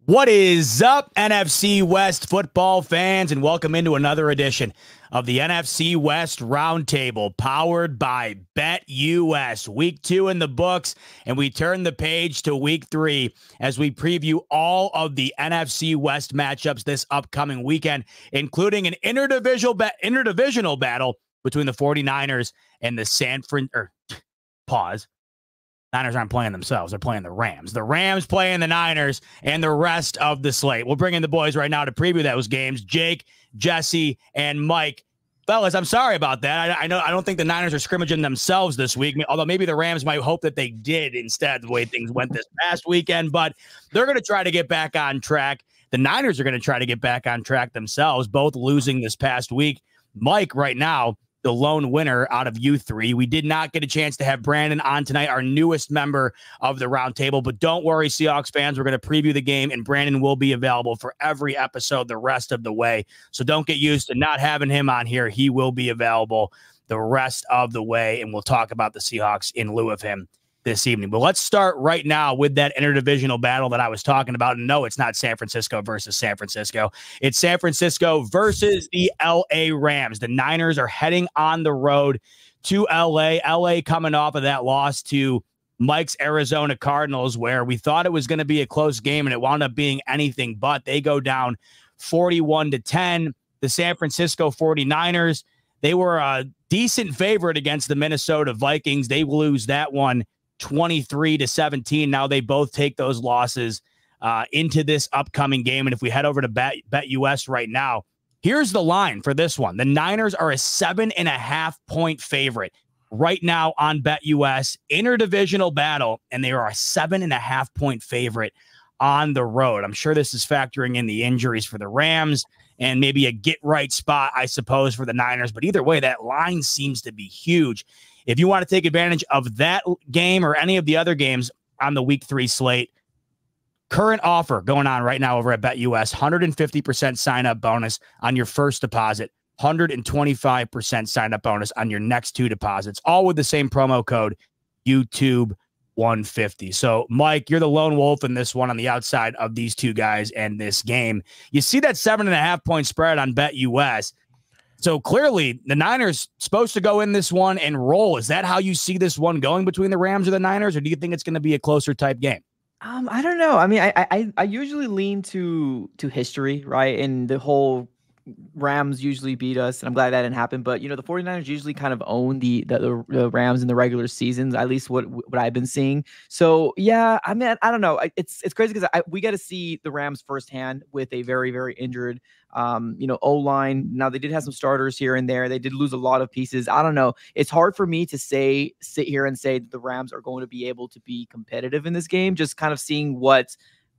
What is up, NFC West football fans, and welcome into another edition of the NFC West Roundtable, powered by BetUS. Week 2 in the books, and we turn the page to Week 3 as we preview all of the NFC West matchups this upcoming weekend, including an interdivisional battle between the 49ers and the Niners aren't playing themselves. They're playing the Rams. The Rams playing the Niners and the rest of the slate. We'll bring in the boys right now to preview those games. Jake, Jesse, and Mike. Fellas, I'm sorry about that. I don't think the Niners are scrimmaging themselves this week, although maybe the Rams might hope that they did instead, the way things went this past weekend. But they're going to try to get back on track. The Niners are going to try to get back on track themselves, both losing this past week. Mike, right now, the lone winner out of you three. We did not get a chance to have Brandon on tonight, our newest member of the roundtable, but don't worry, Seahawks fans, we're going to preview the game, and Brandon will be available for every episode the rest of the way. So don't get used to not having him on here. He will be available the rest of the way, and we'll talk about the Seahawks in lieu of him this evening. But let's start right now with that interdivisional battle that I was talking about. And no, it's not San Francisco versus San Francisco. It's San Francisco versus the LA Rams. The Niners are heading on the road to LA. LA coming off of that loss to Mike's Arizona Cardinals, where we thought it was going to be a close game, and it wound up being anything but. They go down 41-10. The San Francisco 49ers, they were a decent favorite against the Minnesota Vikings. They lose that one 23-17. Now they both take those losses into this upcoming game. And if we head over to BetUS right now, here's the line for this one. The Niners are a 7.5-point favorite right now on BetUS. Interdivisional battle, and they are a 7.5-point favorite on the road. I'm sure this is factoring in the injuries for the Rams and maybe a get-right spot, I suppose, for the Niners. But either way, that line seems to be huge. If you want to take advantage of that game or any of the other games on the Week 3 slate, current offer going on right now over at BetUS, 150% sign-up bonus on your first deposit, 125% sign-up bonus on your next 2 deposits, all with the same promo code, YouTube150. So, Mike, you're the lone wolf in this one on the outside of these two guys and this game. You see that 7.5-point spread on BetUS. So clearly the Niners supposed to go in this one and roll. Is that how you see this one going between the Rams or the Niners, or do you think it's going to be a closer type game? I don't know. I mean, I usually lean to history, right? And the whole Rams usually beat us, and I'm glad that didn't happen. But, the 49ers usually kind of own the Rams in the regular seasons, at least what I've been seeing. So, yeah, I mean, I don't know. It's crazy because we got to see the Rams firsthand with a very, very injured O-line. Now, they did have some starters here and there. They did lose a lot of pieces. I don't know. It's hard for me to sit here and say that the Rams are going to be able to be competitive in this game, just kind of seeing what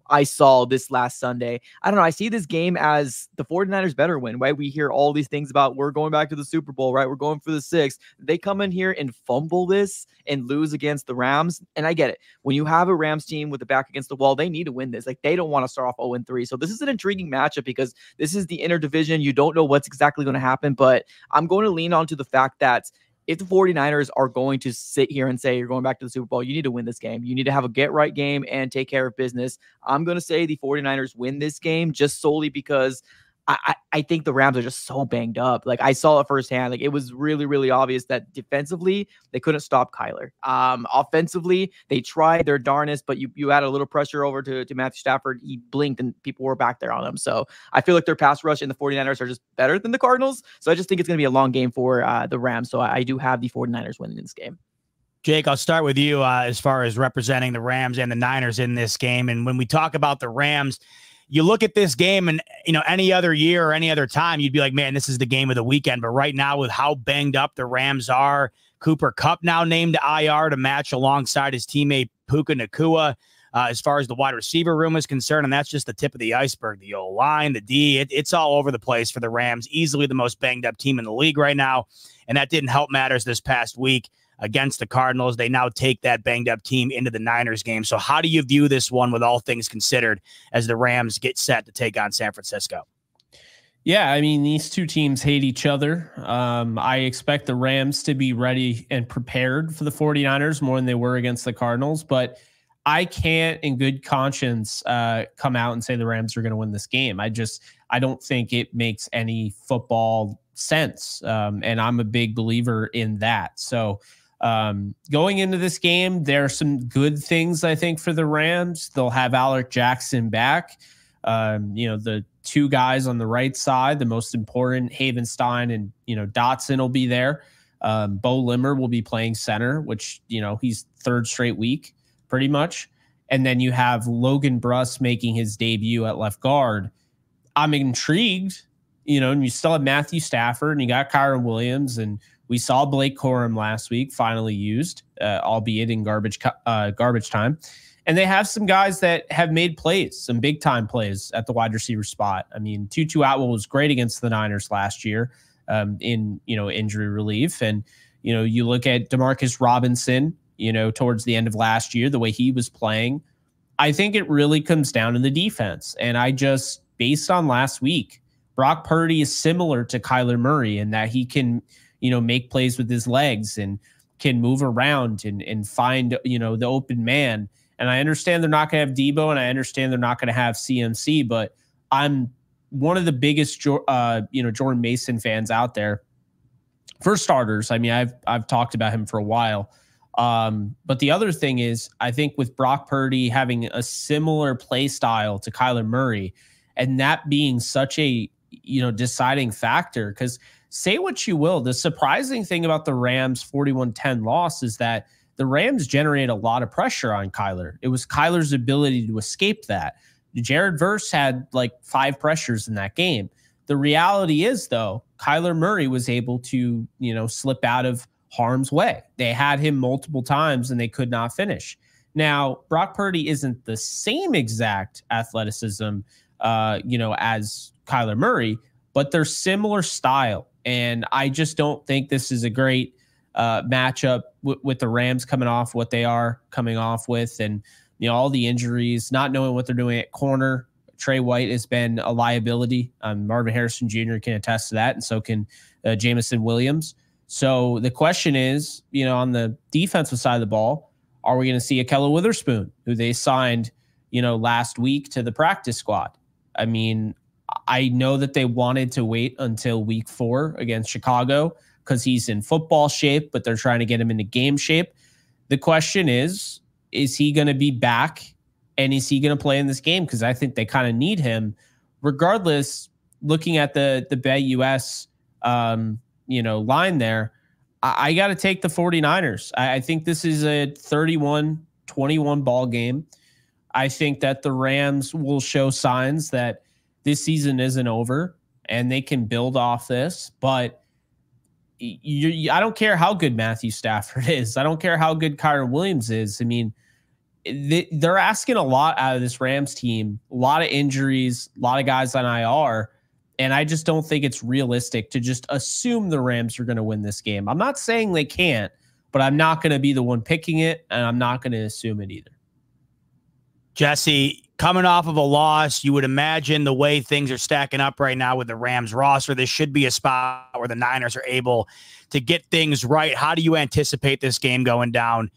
I saw this last Sunday. I don't know. I see this game as the 49ers better win, right? We hear all these things about we're going back to the Super Bowl, right? We're going for the 6th. They come in here and fumble this and lose against the Rams. And I get it. When you have a Rams team with the back against the wall, they need to win this. Like, they don't want to start off 0-3. So this is an intriguing matchup because this is the interdivision. You don't know what's exactly going to happen, but I'm going to lean on to the fact that if the 49ers are going to sit here and say you're going back to the Super Bowl, you need to win this game. You need to have a get-right game and take care of business. I'm going to say the 49ers win this game just solely because I think the Rams are just so banged up. Like, I saw it firsthand. Like, it was really, really obvious that defensively, they couldn't stop Kyler. Offensively, they tried their darnest, but you add a little pressure over to Matthew Stafford. He blinked and people were back there on him. So I feel like their pass rush and the 49ers are just better than the Cardinals. So I just think it's going to be a long game for the Rams. So I do have the 49ers winning this game. Jake, I'll start with you as far as representing the Rams and the Niners in this game. And when we talk about the Rams, you look at this game and, any other year or any other time, you'd be like, man, this is the game of the weekend. But right now, with how banged up the Rams are, Cooper Kupp now named to IR to match alongside his teammate Puka Nacua as far as the wide receiver room is concerned. And that's just the tip of the iceberg. The O-line, the D, it's all over the place for the Rams. Easily the most banged up team in the league right now. And that didn't help matters this past week against the Cardinals. They now take that banged up team into the Niners game. So how do you view this one with all things considered as the Rams get set to take on San Francisco? Yeah, I mean, these two teams hate each other. I expect the Rams to be ready and prepared for the 49ers more than they were against the Cardinals. But I can't in good conscience come out and say the Rams are going to win this game. I don't think it makes any football sense. And I'm a big believer in that. So going into this game, there are some good things, I think, for the Rams. They'll have Alec Jackson back. The two guys on the right side, the most important, Havenstein and, Dotson will be there. Bo Limmer will be playing center, which, he's third straight week pretty much. And then you have Logan Bruss making his debut at left guard. I'm intrigued, and you still have Matthew Stafford and you got Kyron Williams, and we saw Blake Corum last week finally used, albeit in garbage time. And they have some guys that have made plays, some big time plays at the wide receiver spot. I mean, Tutu Atwell was great against the Niners last year in injury relief. And, you look at Demarcus Robinson, towards the end of last year, the way he was playing. I think it really comes down to the defense. And based on last week, Brock Purdy is similar to Kyler Murray in that he can, make plays with his legs and can move around and find, the open man. And I understand they're not going to have Debo, and I understand they're not going to have CMC, but I'm one of the biggest, Jordan Mason fans out there. For starters, I mean, I've talked about him for a while. But the other thing is, I think with Brock Purdy having a similar play style to Kyler Murray, and that being such a, deciding factor, because say what you will, the surprising thing about the Rams 41-10 loss is that the Rams generated a lot of pressure on Kyler. It was Kyler's ability to escape that. Jared Verse had like 5 pressures in that game. The reality is, though, Kyler Murray was able to, slip out of harm's way. They had him multiple times and they could not finish. Now, Brock Purdy isn't the same exact athleticism, as Kyler Murray, but they're similar style. And I just don't think this is a great matchup with the Rams coming off what they are coming off with, and all the injuries, not knowing what they're doing at corner. Trey White has been a liability. Marvin Harrison Jr. can attest to that, and so can Jameson Williams. So the question is, on the defensive side of the ball, are we going to see Akella Witherspoon, who they signed, last week to the practice squad? I mean, I know that they wanted to wait until week 4 against Chicago because he's in football shape, but they're trying to get him into game shape. The question is he going to be back, and is he going to play in this game? Because I think they kind of need him. Regardless, looking at the BetUS, line there, I got to take the 49ers. I think this is a 31-21 ball game. I think that the Rams will show signs that this season isn't over and they can build off this, but I don't care how good Matthew Stafford is. I don't care how good Kyron Williams is. I mean, they're asking a lot out of this Rams team, a lot of injuries, a lot of guys on IR, and I just don't think it's realistic to just assume the Rams are going to win this game. I'm not saying they can't, but I'm not going to be the one picking it, and I'm not going to assume it either. Jesse, coming off of a loss, you would imagine the way things are stacking up right now with the Rams roster, this should be a spot where the Niners are able to get things right. How do you anticipate this game going down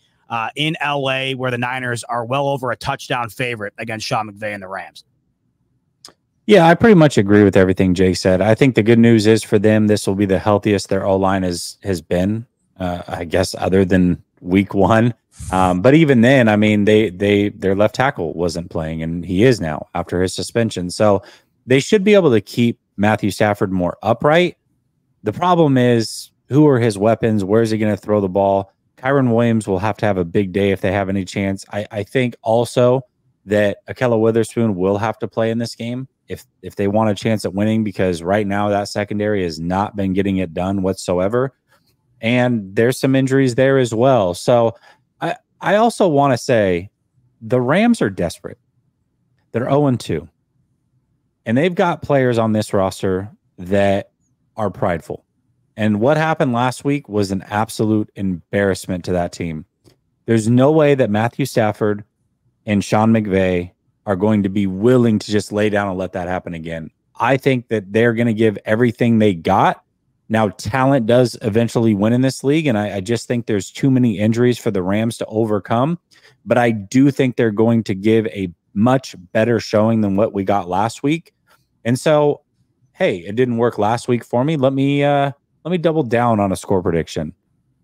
in LA, where the Niners are well over a touchdown favorite against Sean McVay and the Rams? Yeah, I pretty much agree with everything Jake said. I think the good news is for them, this will be the healthiest their O-line has been, I guess, other than week 1. But even then, I mean, their left tackle wasn't playing, and he is now after his suspension. So they should be able to keep Matthew Stafford more upright. The problem is, who are his weapons? Where is he going to throw the ball? Kyron Williams will have to have a big day if they have any chance. I think also that Akella Witherspoon will have to play in this game if they want a chance at winning, because right now that secondary has not been getting it done whatsoever. And there's some injuries there as well. So I also want to say the Rams are desperate. They're 0-2. And they've got players on this roster that are prideful. And what happened last week was an absolute embarrassment to that team. There's no way that Matthew Stafford and Sean McVay are going to be willing to just lay down and let that happen again. I think that they're going to give everything they got. Now, talent does eventually win in this league, and I just think there's too many injuries for the Rams to overcome. but I do think they're going to give a much better showing than what we got last week. And so, hey, it didn't work last week for me. Let me double down on a score prediction.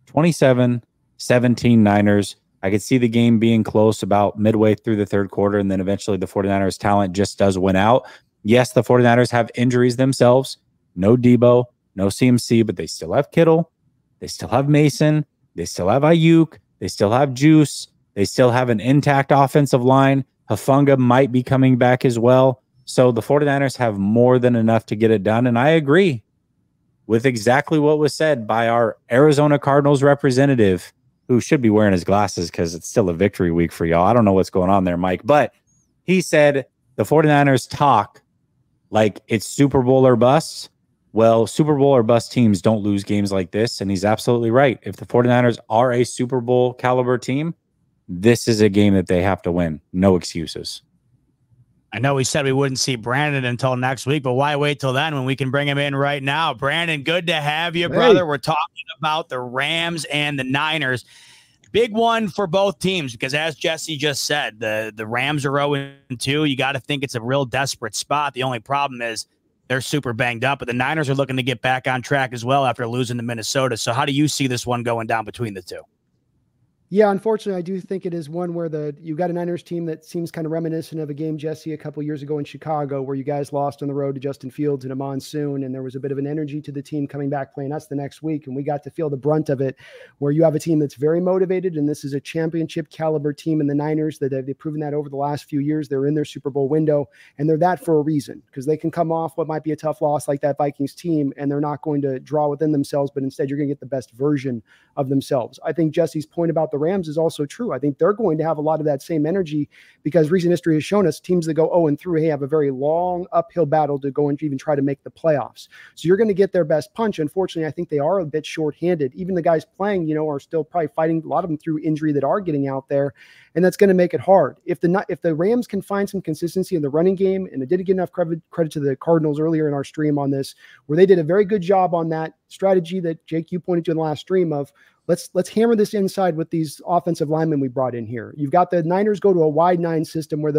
27-17 Niners. I could see the game being close about midway through the third quarter, and then eventually the 49ers talent just does win out. Yes, the 49ers have injuries themselves. No Debo, no CMC, but they still have Kittle. They still have Mason. They still have Ayuk. They still have Juice. They still have an intact offensive line. Hufanga might be coming back as well. So the 49ers have more than enough to get it done, and I agree with exactly what was said by our Arizona Cardinals representative, who should be wearing his glasses because it's still a victory week for y'all. I don't know what's going on there, Mike, but he said the 49ers talk like it's Super Bowl or bust. Well, Super Bowl or bust teams don't lose games like this, and he's absolutely right. If the 49ers are a Super Bowl caliber team, this is a game that they have to win. No excuses. I know we said we wouldn't see Brandon until next week, but why wait till then when we can bring him in right now? Brandon, good to have you, brother. We're talking about the Rams and the Niners. Big one for both teams because, as Jesse just said, the Rams are 0-2. You got to think it's a real desperate spot. The only problem is they're super banged up, but the Niners are looking to get back on track as well after losing to Minnesota. So how do you see this one going down between the two? Yeah, unfortunately, I do think it is one where you got a Niners team that seems kind of reminiscent of a game, Jesse, a couple years ago in Chicago, where you guys lost on the road to Justin Fields in a monsoon, and there was a bit of an energy to the team coming back playing us the next week, and we got to feel the brunt of it, where you have a team that's very motivated, and this is a championship caliber team in the Niners that they've proven that over the last few years. They're in their Super Bowl window, and they're that for a reason, because they can come off what might be a tough loss like that Vikings team, and they're not going to draw within themselves, but instead you're going to get the best version of themselves. I think Jesse's point about the Rams is also true. I think they're going to have a lot of that same energy because recent history has shown us teams that go 0-3 have a very long uphill battle to go and even try to make the playoffs. So you're going to get their best punch. Unfortunately, I think they are a bit shorthanded. Even the guys playing, are still probably fighting a lot of them through injury that are getting out there, and that's going to make it hard. If the Rams can find some consistency in the running game, and I didn't get enough credit to the Cardinals earlier in our stream on this, where they did a very good job on that strategy that Jake, you pointed to in the last stream of let's hammer this inside with these offensive linemen we brought in here. You've got the Niners go to a wide 9 system where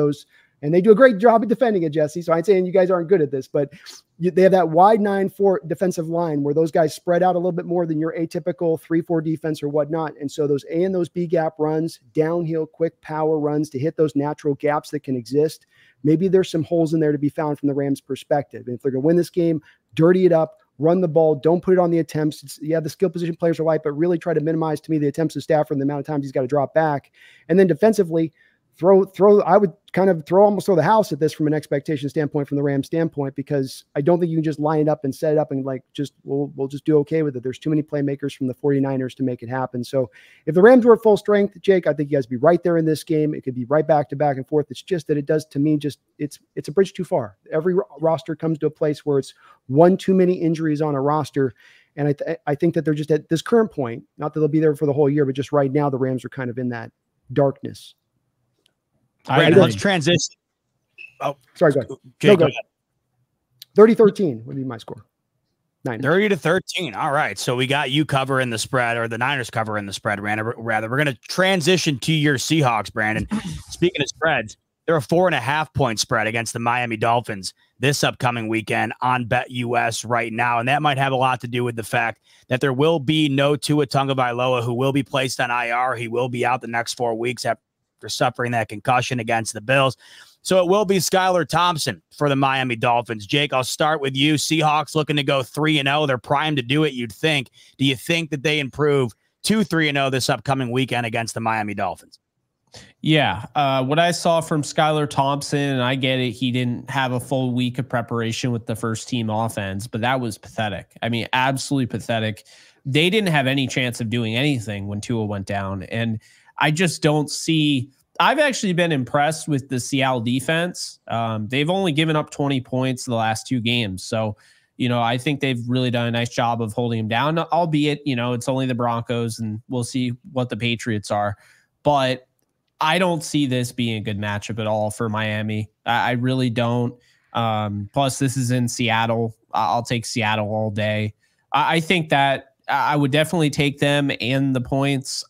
and they do a great job at defending it, Jesse. So I ain't saying you guys aren't good at this, but they have that wide 9-4 defensive line where those guys spread out a little bit more than your atypical 3-4 defense or whatnot. And so those A and those B gap runs, downhill, quick power runs to hit those natural gaps that can exist. Maybe there's some holes in there to be found from the Rams' perspective. And if they're going to win this game, dirty it up, run the ball, don't put it on the attempts. The skill position players are light, but really try to minimize, to me, the attempts of Stafford and the amount of times he's got to drop back. And then defensively, I would kind of almost throw the house at this from an expectation standpoint, from the Rams standpoint, because I don't think you can just line it up and set it up and we'll just do okay with it. There's too many playmakers from the 49ers to make it happen. So if the Rams were at full strength, Jake, I think you guys would be right there in this game. It could be right back to back and forth. It's just that it does, to me, it's a bridge too far. Every roster comes to a place where it's one too many injuries on a roster. And I think that they're just at this current point, not that they'll be there for the whole year, but just right now, the Rams are kind of in that darkness. Brandon, let's transition. Oh, sorry, go ahead. Jake, go ahead. 30-13 would be my score. 30-13. All right. So we got you covering the spread, or the Niners covering the spread, rather. We're going to transition to your Seahawks, Brandon. Speaking of spreads, they're a 4.5-point spread against the Miami Dolphins this upcoming weekend on BetUS right now. And that might have a lot to do with the fact that there will be no Tua Tagovailoa, who will be placed on IR. He will be out the next 4 weeks after suffering that concussion against the Bills. So it will be Skylar Thompson for the Miami Dolphins. Jake, I'll start with you. Seahawks looking to go 3-0. They're primed to do it, you'd think. Do you think that they improve to 3-0 this upcoming weekend against the Miami Dolphins? Yeah. What I saw from Skylar Thompson, and I get it, he didn't have a full week of preparation with the first team offense, but that was pathetic. I mean, absolutely pathetic. They didn't have any chance of doing anything when Tua went down. And I just don't see. I've actually been impressed with the Seattle defense. They've only given up 20 points the last 2 games. So, I think they've really done a nice job of holding them down, albeit, it's only the Broncos and we'll see what the Patriots are. But I don't see this being a good matchup at all for Miami. I really don't. Plus, this is in Seattle. I'll take Seattle all day. I think that I would definitely take them and the points.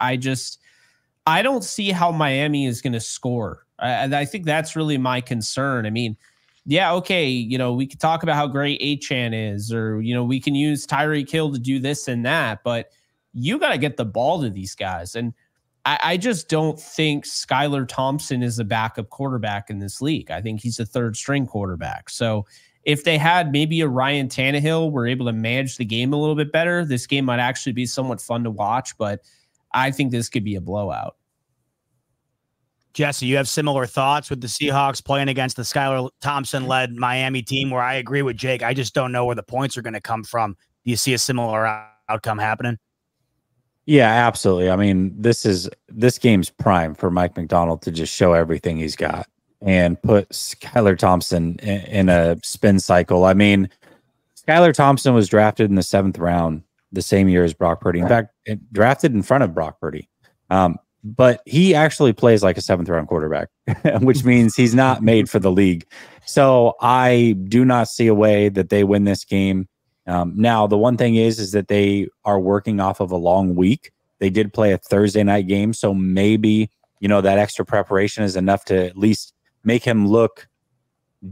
I don't see how Miami is going to score. And I think that's really my concern. I mean, yeah, okay, you know, we could talk about how great Achane is, or, you know, we can use Tyreek Hill to do this and that, but you got to get the ball to these guys. And I just don't think Skylar Thompson is a backup quarterback in this league. I think he's a third string quarterback. So if they had maybe a Ryan Tannehill, were able to manage the game a little bit better, this game might actually be somewhat fun to watch, but I think this could be a blowout. Jesse, you have similar thoughts with the Seahawks playing against the Skylar Thompson-led Miami team, where I agree with Jake. I just don't know where the points are going to come from. Do you see a similar outcome happening? Yeah, absolutely. I mean, this game's prime for Mike McDonald to just show everything he's got and put Skylar Thompson in a spin cycle. I mean, Skylar Thompson was drafted in the 7th round the same year as Brock Purdy. In fact, drafted in front of Brock Purdy. But he actually plays like a 7th round quarterback, which means he's not made for the league. So I do not see a way that they win this game. Now, the one thing is that they are working off of a long week. They did play a Thursday night game, so maybe, you know, that extra preparation is enough to at least make him look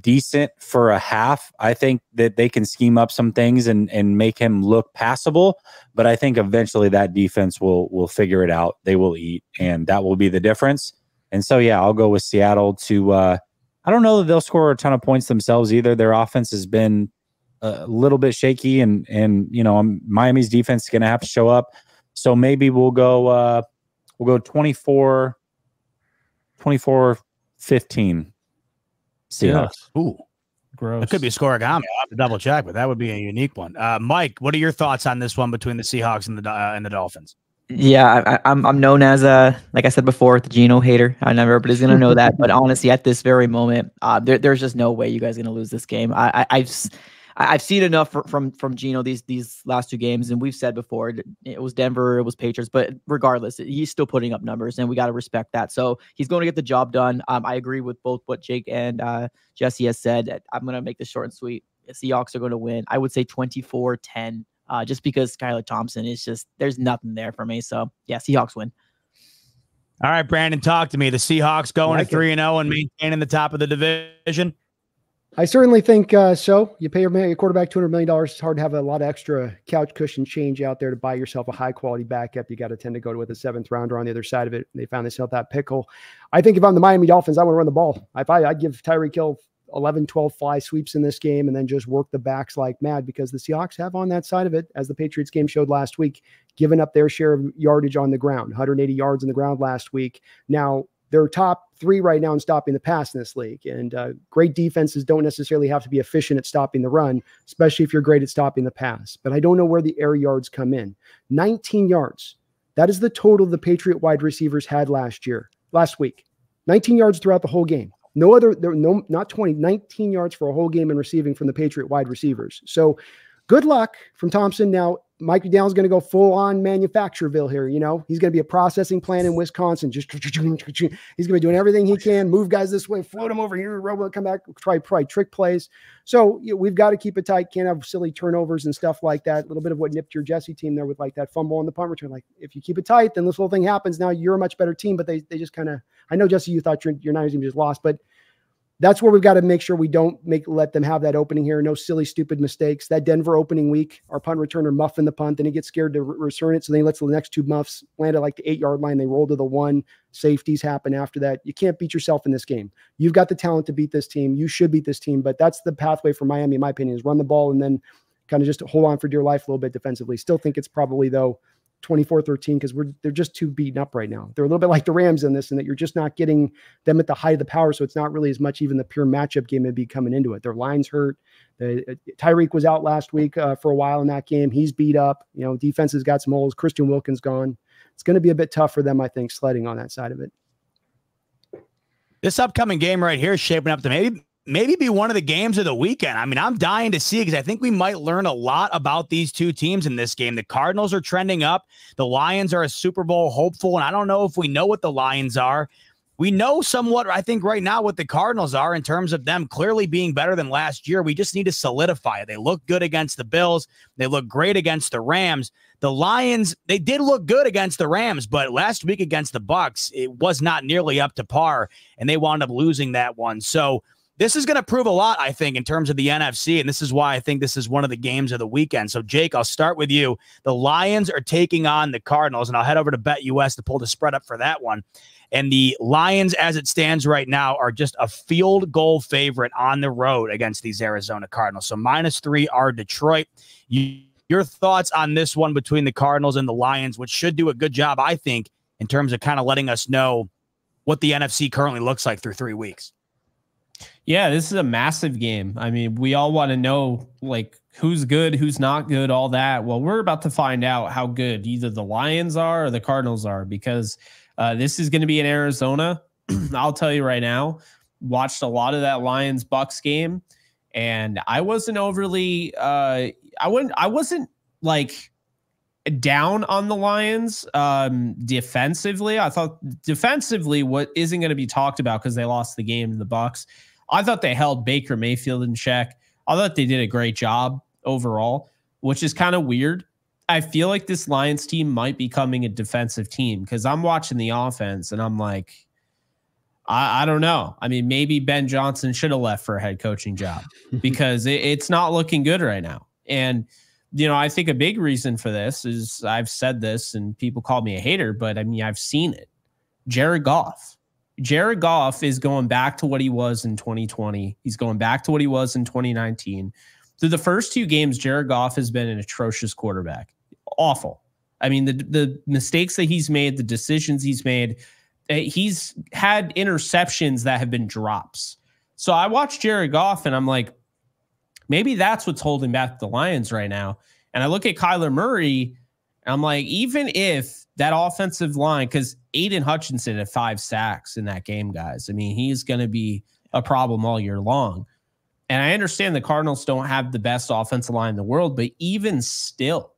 decent for a half. I think that they can scheme up some things and make him look passable, but I think eventually that defense will figure it out. They will eat, and that will be the difference. And so, yeah, I'll go with Seattle to I don't know that they'll score a ton of points themselves either. Their offense has been a little bit shaky, and you know, Miami's defense is going to have to show up. So maybe we'll go 24-15 Seahawks. Ooh, Gross. it could be a scoregami. I'll have to double check, but that would be a unique one. Mike, what are your thoughts on this one between the Seahawks and the Dolphins? Yeah, I'm known as like I said before, the Geno hater. I know everybody's gonna know that, but honestly, at this very moment, there's just no way you guys are gonna lose this game. I've seen enough from Geno these last 2 games, and we've said before it was Denver, it was Patriots, but regardless, he's still putting up numbers, and we got to respect that. So he's going to get the job done. I agree with both what Jake and Jesse has said. I'm going to make this short and sweet. The Seahawks are going to win. I would say 24-10, just because Skylar Thompson is just, there's nothing there for me. So yeah, Seahawks win. All right, Brandon, talk to me. The Seahawks going to 3-0 and maintaining the top of the division. I certainly think so. You pay your quarterback $200 million. It's hard to have a lot of extra couch cushion change out there to buy yourself a high quality backup. You got to tend to go with a 7th rounder on the other side of it. They found themselves that pickle. I think if I'm the Miami Dolphins, I want to run the ball. I'd give Tyreek Hill 11, 12 fly sweeps in this game and then just work the backs like mad, because the Seahawks have on that side of it, as the Patriots game showed last week, given up their share of yardage on the ground, 180 yards on the ground last week. Now, they're top 3 right now in stopping the pass in this league. And great defenses don't necessarily have to be efficient at stopping the run, especially if you're great at stopping the pass. But I don't know where the air yards come in. 19 yards. That is the total the Patriot wide receivers had last week. 19 yards throughout the whole game. Not 20, 19 yards for a whole game in receiving from the Patriot wide receivers. So good luck from Thompson. Now, Mike McDaniel's going to go full on Manufactureville here. You know, he's going to be a processing plant in Wisconsin. He's going to be doing everything he can, move guys this way, float them over here, robot, come back, try trick plays. So we've got to keep it tight. Can't have silly turnovers and stuff like that. A little bit of what nipped your Jesse team there with like that fumble on the punt return. Like if you keep it tight, then this whole thing happens. Now you're a much better team, but they just kind of, I know Jesse, you thought your Niners team just lost, but that's where we've got to make sure we don't let them have that opening here. No silly, stupid mistakes. That Denver opening week, our punt returner muffin the punt, then he gets scared to return it. So then he lets the next 2 muffs land at like the 8-yard line. They roll to the 1. Safeties happen after that. You can't beat yourself in this game. You've got the talent to beat this team. You should beat this team, but that's the pathway for Miami, in my opinion, is run the ball and then kind of just hold on for dear life a little bit defensively. Still think it's probably, though, 24-13, because they're just too beaten up right now. They're a little bit like the Rams in this, and that you're just not getting them at the height of the power. So it's not really as much even the pure matchup game would be coming into it. Their line's hurt. Tyreek was out last week for a while in that game. He's beat up. You know, defense has got some holes. Christian Wilkins gone. It's going to be a bit tough for them, I think, sledding on that side of it. This upcoming game right here is shaping up to maybe be one of the games of the weekend. I mean, I'm dying to see, because I think we might learn a lot about these two teams in this game. The Cardinals are trending up. The Lions are a Super Bowl hopeful, and I don't know if we know what the Lions are. we know somewhat, I think, right now what the Cardinals are in terms of them clearly being better than last year. We just need to solidify it. They look good against the Bills. They look great against the Rams. The Lions, they did look good against the Rams, but last week against the Bucs, it was not nearly up to par, and they wound up losing that one. So this is going to prove a lot, I think, in terms of the NFC, and this is why I think this is one of the games of the weekend. So, Jake, I'll start with you. The Lions are taking on the Cardinals, and I'll head over to BetUS to pull the spread up for that one. And the Lions, as it stands right now, are just a field goal favorite on the road against these Arizona Cardinals. So -3 are Detroit. Your thoughts on this one between the Cardinals and the Lions, which should do a good job, I think, in terms of kind of letting us know what the NFC currently looks like through 3 weeks. Yeah, this is a massive game. I mean, we all want to know, like, who's good, who's not good, all that. Well, we're about to find out how good either the Lions are or the Cardinals are, because this is going to be in Arizona. I'll tell you right now, watched a lot of that Lions-Bucks game, and I wasn't overly I wasn't like down on the Lions defensively. I thought defensively what isn't going to be talked about because they lost the game to the Bucks. I thought they held Baker Mayfield in check. I thought they did a great job overall, which is kind of weird. I feel like this Lions team might be becoming a defensive team because I'm watching the offense and I'm like, I don't know. I mean, maybe Ben Johnson should have left for a head coaching job because it's not looking good right now. And, you know, I think a big reason for this is, I've said this and people call me a hater, but I mean, I've seen it. Jared Goff. Jared Goff is going back to what he was in 2020. He's going back to what he was in 2019. Through the first 2 games, Jared Goff has been an atrocious quarterback. Awful. I mean, the mistakes that he's made, the decisions he's made, he's had interceptions that have been drops. So I watched Jared Goff and I'm like, maybe that's what's holding back the Lions right now. And I look at Kyler Murray and I'm like, even if that offensive line, because Aiden Hutchinson had 5 sacks in that game, guys. I mean, he's going to be a problem all year long. And I understand the Cardinals don't have the best offensive line in the world, but even still,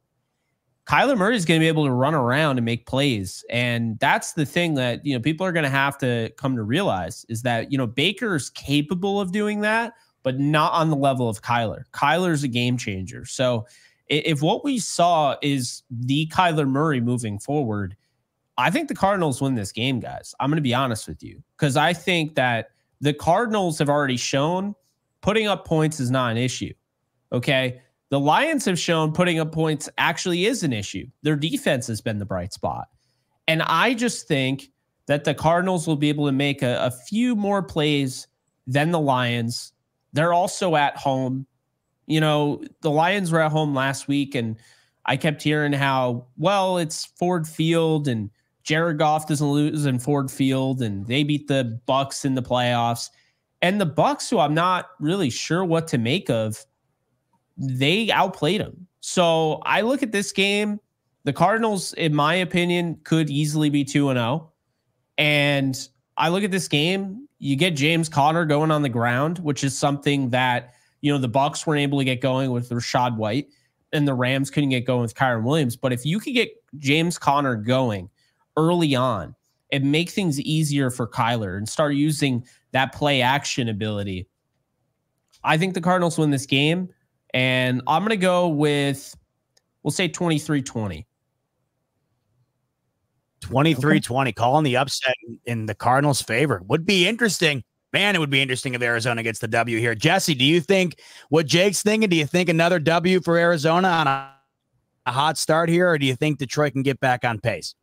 Kyler Murray is going to be able to run around and make plays. And that's the thing that, you know, people are going to have to come to realize is that, you know, Baker's capable of doing that, but not on the level of Kyler. Kyler's a game changer. So if what we saw is the Kyler Murray moving forward, I think the Cardinals win this game, guys. I'm going to be honest with you, because I think that the Cardinals have already shown putting up points is not an issue. Okay. The Lions have shown putting up points actually is an issue. Their defense has been the bright spot. And I just think that the Cardinals will be able to make a few more plays than the Lions. They're also at home. You know, the Lions were at home last week, and I kept hearing how, well, it's Ford Field, and Jared Goff doesn't lose in Ford Field, and they beat the Bucks in the playoffs. And the Bucks, who I'm not really sure what to make of, they outplayed them. So I look at this game. The Cardinals, in my opinion, could easily be 2-0. And I look at this game, you get James Conner going on the ground, which is something that, you know, the Bucks weren't able to get going with Rashad White, and the Rams couldn't get going with Kyren Williams. But if you could get James Conner going early on and make things easier for Kyler and start using that play action ability, I think the Cardinals win this game. And I'm going to go with, we'll say 23-20. 23-20, calling the upset in the Cardinals' favor. Would be interesting. Man, it would be interesting if Arizona gets the W here. Jesse, do you think what Jake's thinking? Do you think another W for Arizona on a hot start here, or do you think Detroit can get back on pace?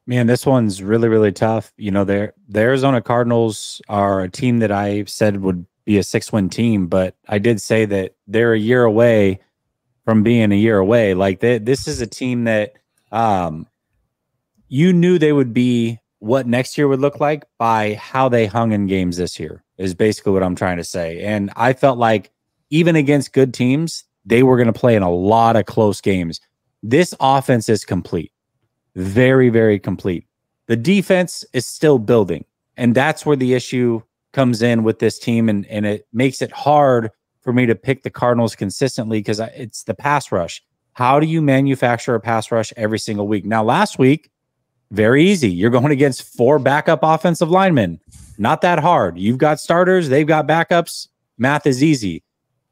Man, this one's really, really tough. You know, the Arizona Cardinals are a team that I said would be a 6-win team, but I did say that they're a year away from being a year away. Like this is a team that you knew they would be what next year would look like by how they hung in games this year, is basically what I'm trying to say. And I felt like even against good teams, they were going to play in a lot of close games. This offense is complete. Very, very complete. The defense is still building. And that's where the issue comes in with this team. And it makes it hard for me to pick the Cardinals consistently because it's the pass rush. How do you manufacture a pass rush every single week? Now, last week, Very easy. You're going against 4 backup offensive linemen. Not that hard. You've got starters, they've got backups. Math is easy.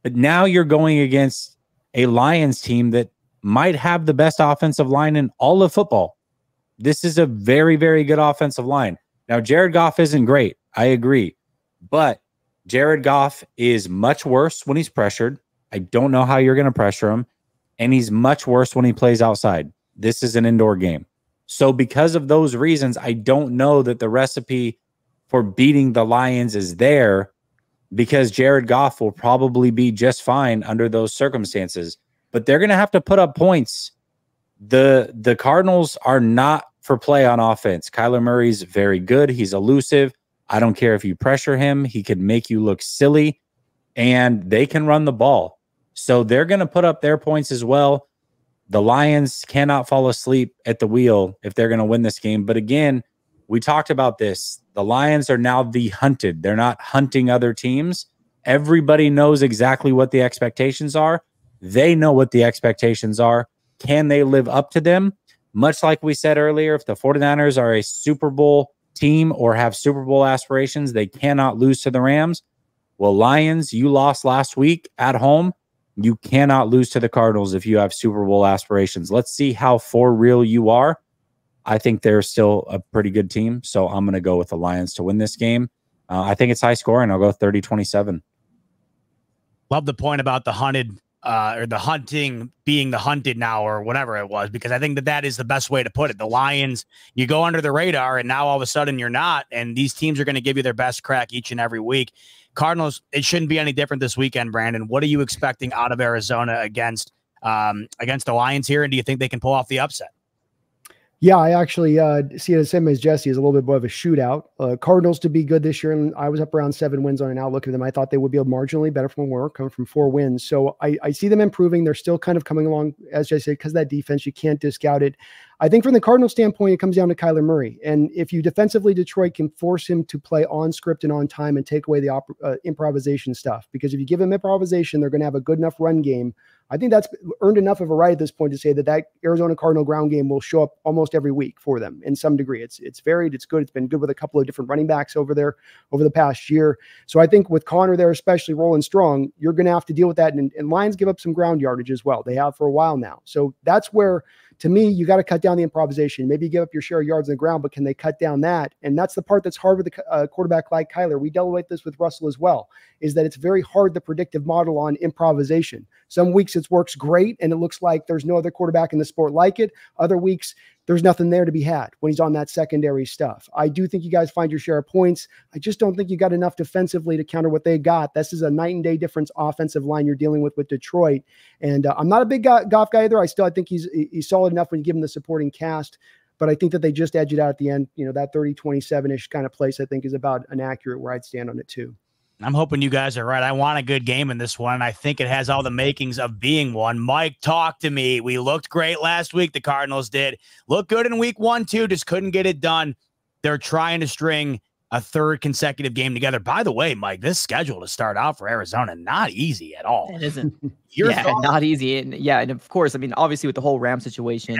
But now you're going against a Lions team that might have the best offensive line in all of football. This is a very, very good offensive line. Now, Jared Goff isn't great. I agree. But Jared Goff is much worse when he's pressured. I don't know how you're going to pressure him. And he's much worse when he plays outside. This is an indoor game. So because of those reasons, I don't know that the recipe for beating the Lions is there, because Jared Goff will probably be just fine under those circumstances. But they're going to have to put up points. The Cardinals are not for play on offense. Kyler Murray's very good. He's elusive. I don't care if you pressure him. He could make you look silly. And they can run the ball. So they're going to put up their points as well. The Lions cannot fall asleep at the wheel if they're going to win this game. But again, we talked about this. The Lions are now the hunted. They're not hunting other teams. Everybody knows exactly what the expectations are. They know what the expectations are. Can they live up to them? Much like we said earlier, if the 49ers are a Super Bowl team or have Super Bowl aspirations, they cannot lose to the Rams. Well, Lions, you lost last week at home. You cannot lose to the Cardinals if you have Super Bowl aspirations. Let's see how for real you are. I think they're still a pretty good team, so I'm going to go with the Lions to win this game. I think it's high scoring. I'll go 30-27. Love the point about the hunted or the hunting being the hunted now or whatever it was, because I think that is the best way to put it. The Lions, you go under the radar and now all of a sudden you're not, and these teams are going to give you their best crack each and every week. Cardinals, it shouldn't be any different this weekend, Brandon. What are you expecting out of Arizona against the Lions here, and do you think they can pull off the upset? Yeah, I actually see it the same as Jesse, as a little bit more of a shootout. Cardinals to be good this year, and I was up around 7 wins on an outlook of them. I thought they would be marginally better from where coming from 4 wins. So I see them improving. They're still kind of coming along, as Jesse said, because that defense, you can't discount it. I think from the Cardinals standpoint, it comes down to Kyler Murray. And if you defensively, Detroit can force him to play on script and on time and take away the improvisation stuff. Because if you give him improvisation, they're going to have a good enough run game. I think that's earned enough of a right at this point to say that Arizona Cardinal ground game will show up almost every week for them in some degree. It's varied. It's good. It's been good with a couple of different running backs over there over the past year. So I think with Connor there, especially rolling strong, you're going to have to deal with that. And Lions give up some ground yardage as well. They have for a while now. So that's where, to me, you got to cut down the improvisation. Maybe you give up your share of yards on the ground, but can they cut down that? And that's the part that's hard with a quarterback like Kyler. We dealt with this with Russell as well, is that it's very hard, the predictive model on improvisation. Some weeks it works great, and it looks like there's no other quarterback in the sport like it. Other weeks, there's nothing there to be had when he's on that secondary stuff. I do think you guys find your share of points. I just don't think you got enough defensively to counter what they got. This is a night and day difference offensive line you're dealing with Detroit. And I'm not a big Goff guy either. I think he's solid enough when you give him the supporting cast. But I think that they just edge it out at the end. That 30-27-ish kind of place, I think, is about an accurate where I'd stand on it too. I'm hoping you guys are right. I want a good game in this one, and I think it has all the makings of being one. Mike, talk to me. We looked great last week. The Cardinals did. Look good in week 1, too. Just couldn't get it done. They're trying to string a third consecutive game together. By the way, Mike, this schedule to start out for Arizona, not easy at all. It isn't. Yeah, not easy. And of course, I mean, obviously with the whole Ram situation,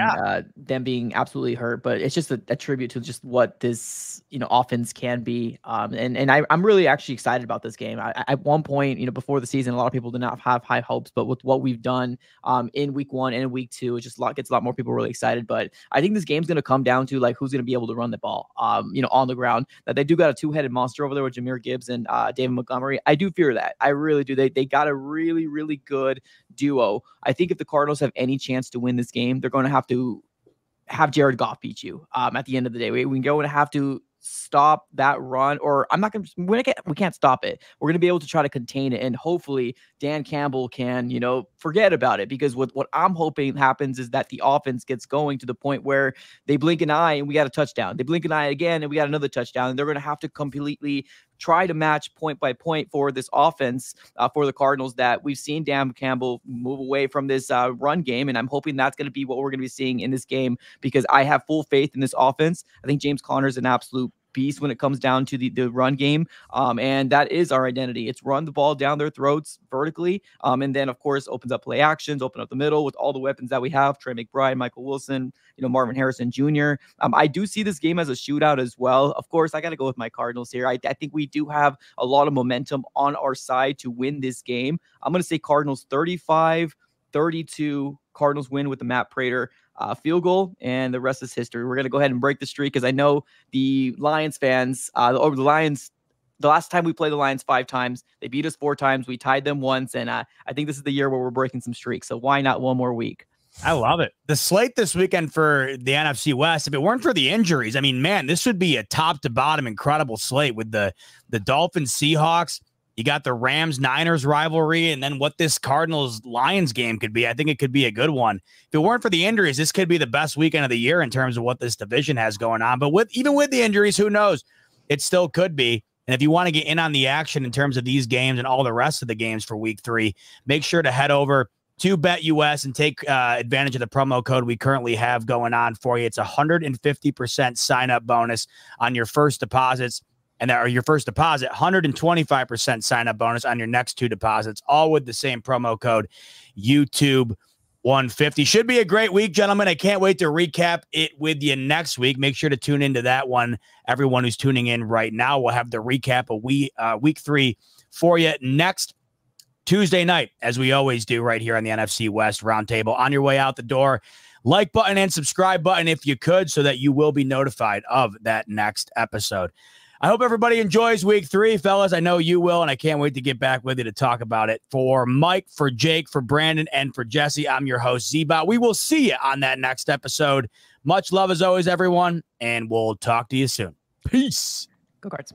them being absolutely hurt, but it's just a tribute to just what this, offense can be. And I'm really actually excited about this game. At one point, before the season, a lot of people did not have high hopes, but with what we've done in week 1 and in week 2, it just gets a lot more people really excited. But I think this game's going to come down to who's going to be able to run the ball, on the ground. That they do got a 2-headed monster over there with Jahmyr Gibbs and David Montgomery. I do fear that. I really do. They got a really, really good duo. I think if the Cardinals have any chance to win this game, they're going to have Jared Goff beat you at the end of the day. We're going to have to stop that run, or we can't stop it. We're going to be able to try to contain it, and hopefully Dan Campbell can, forget about it, because what I'm hoping happens is that the offense gets going to the point where they blink an eye and we got a touchdown. They blink an eye again and we got another touchdown, and they're going to have to completely try to match point by point for this offense for the Cardinals, that we've seen Dan Campbell move away from this run game. And I'm hoping that's going to be what we're going to be seeing in this game, because I have full faith in this offense. I think James Conner is an absolute beast when it comes down to the run game. And that is our identity. It's run the ball down their throats vertically. And then, of course, opens up play actions, open up the middle with all the weapons that we have. Trey McBride, Michael Wilson, Marvin Harrison Jr. I do see this game as a shootout as well. Of course, I got to go with my Cardinals here. I think we do have a lot of momentum on our side to win this game. I'm going to say Cardinals 35-32. Cardinals win with the Matt Prater field goal, and the rest is history. We're going to go ahead and break the streak because I know the Lions fans, over the Lions, the last time we played the Lions 5 times, they beat us 4 times. We tied them once, and I think this is the year where we're breaking some streaks. So why not one more week? I love it. The slate this weekend for the NFC West, if it weren't for the injuries, I mean, man, this would be a top to bottom incredible slate with the Dolphins, Seahawks. You got the Rams-Niners rivalry, and then what this Cardinals-Lions game could be. I think it could be a good one. If it weren't for the injuries, this could be the best weekend of the year in terms of what this division has going on. But even with the injuries, who knows? It still could be. And if you want to get in on the action in terms of these games and all the rest of the games for week 3, make sure to head over to BetUS and take advantage of the promo code we currently have going on for you. It's 150% sign-up bonus on your first deposits. And that are your first deposit, 125% sign-up bonus on your next 2 deposits, all with the same promo code, YouTube150. Should be a great week, gentlemen. I can't wait to recap it with you next week. Make sure to tune into that one. Everyone who's tuning in right now, we'll have the recap of week 3 for you next Tuesday night, as we always do right here on the NFC West Roundtable. On your way out the door, like button and subscribe button if you could, so that you will be notified of that next episode. I hope everybody enjoys week 3, fellas. I know you will, and I can't wait to get back with you to talk about it. For Mike, for Jake, for Brandon, and for Jesse, I'm your host, Z-Bot. We will see you on that next episode. Much love as always, everyone, and we'll talk to you soon. Peace. Go Cards.